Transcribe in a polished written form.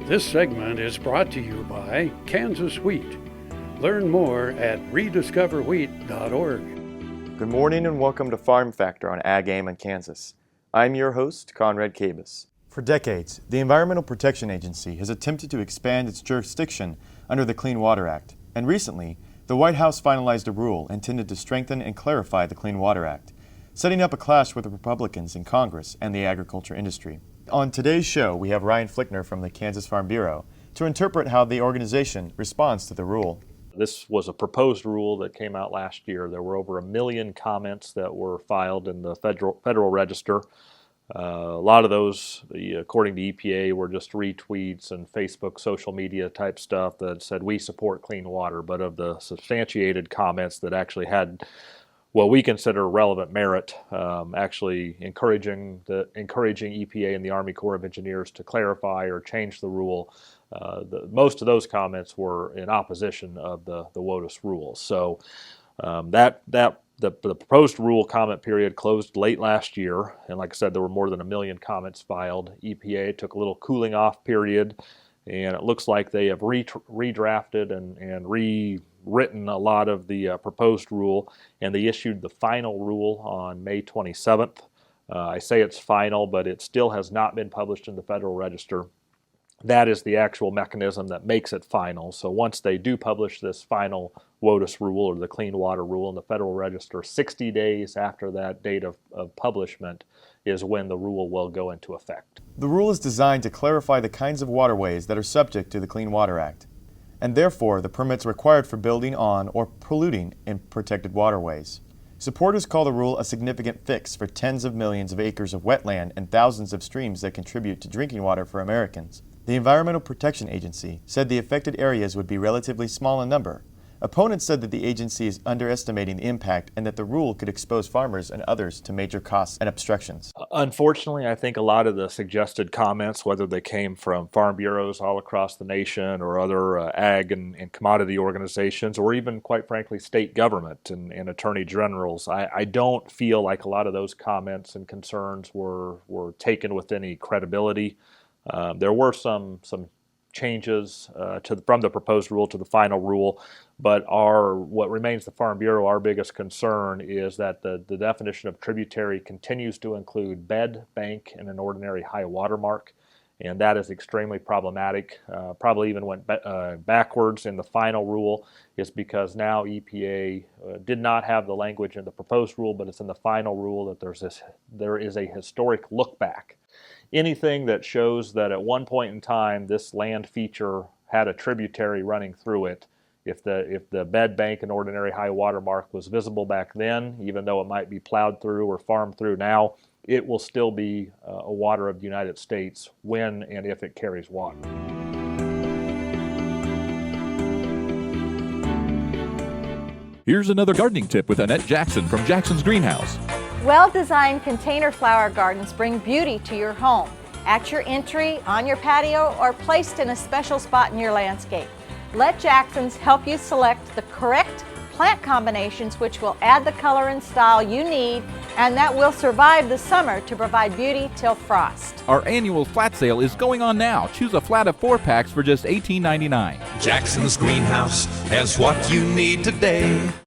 This segment is brought to you by Kansas Wheat. Learn more at rediscoverwheat.org. Good morning and welcome to Farm Factor on Ag Aim in Kansas. I'm your host, Conrad Cabas. For decades, the Environmental Protection Agency has attempted to expand its jurisdiction under the Clean Water Act, and recently, the White House finalized a rule intended to strengthen and clarify the Clean Water Act, setting up a clash with the Republicans in Congress and the agriculture industry. On today's show, we have Ryan Flickner from the Kansas Farm Bureau to interpret how the organization responds to the rule. This was a proposed rule that came out last year. There were over 1 million comments that were filed in the Federal Register. A lot of those, according to EPA, were just retweets and Facebook social media type stuff that said, "We support clean water." But of the substantiated comments that actually had what we consider relevant merit, actually encouraging EPA and the Army Corps of Engineers to clarify or change the rule, most of those comments were in opposition of the WOTUS rule. So the proposed rule comment period closed late last year, and like I said, there were more than 1 million comments filed. EPA took a little cooling off period, and it looks like they have redrafted and rewritten a lot of the proposed rule, and they issued the final rule on May 27th. I say it's final, but it still has not been published in the Federal Register. That is the actual mechanism that makes it final. So once they do publish this final WOTUS rule or the Clean Water Rule in the Federal Register, 60 days after that date of publishment is when the rule will go into effect. The rule is designed to clarify the kinds of waterways that are subject to the Clean Water Act, and therefore the permits required for building on or polluting in protected waterways. Supporters call the rule a significant fix for tens of millions of acres of wetland and thousands of streams that contribute to drinking water for Americans. The Environmental Protection Agency said the affected areas would be relatively small in number. Opponents said that the agency is underestimating the impact and that the rule could expose farmers and others to major costs and obstructions. Unfortunately, I think a lot of the suggested comments, whether they came from farm bureaus all across the nation or other ag and commodity organizations, or even, quite frankly, state government and attorney generals, I don't feel like a lot of those comments and concerns were taken with any credibility. There were some changes from the proposed rule to the final rule, but what remains the Farm Bureau, our biggest concern is that the definition of tributary continues to include bed, bank, and an ordinary high water mark, and that is extremely problematic. Probably even went backwards in the final rule is because now EPA did not have the language in the proposed rule, but it's in the final rule that there is a historic look back. Anything that shows that at one point in time this land feature had a tributary running through it, if the bed, bank, and ordinary high water mark was visible back then, even though it might be plowed through or farmed through now, it will still be a water of the United States when and if it carries water. Here's another gardening tip with Annette Jackson from Jackson's Greenhouse. Well-designed container flower gardens bring beauty to your home, at your entry, on your patio, or placed in a special spot in your landscape. Let Jackson's help you select the correct plant combinations which will add the color and style you need and that will survive the summer to provide beauty till frost. Our annual flat sale is going on now. Choose a flat of 4 packs for just $18.99. Jackson's Greenhouse has what you need today.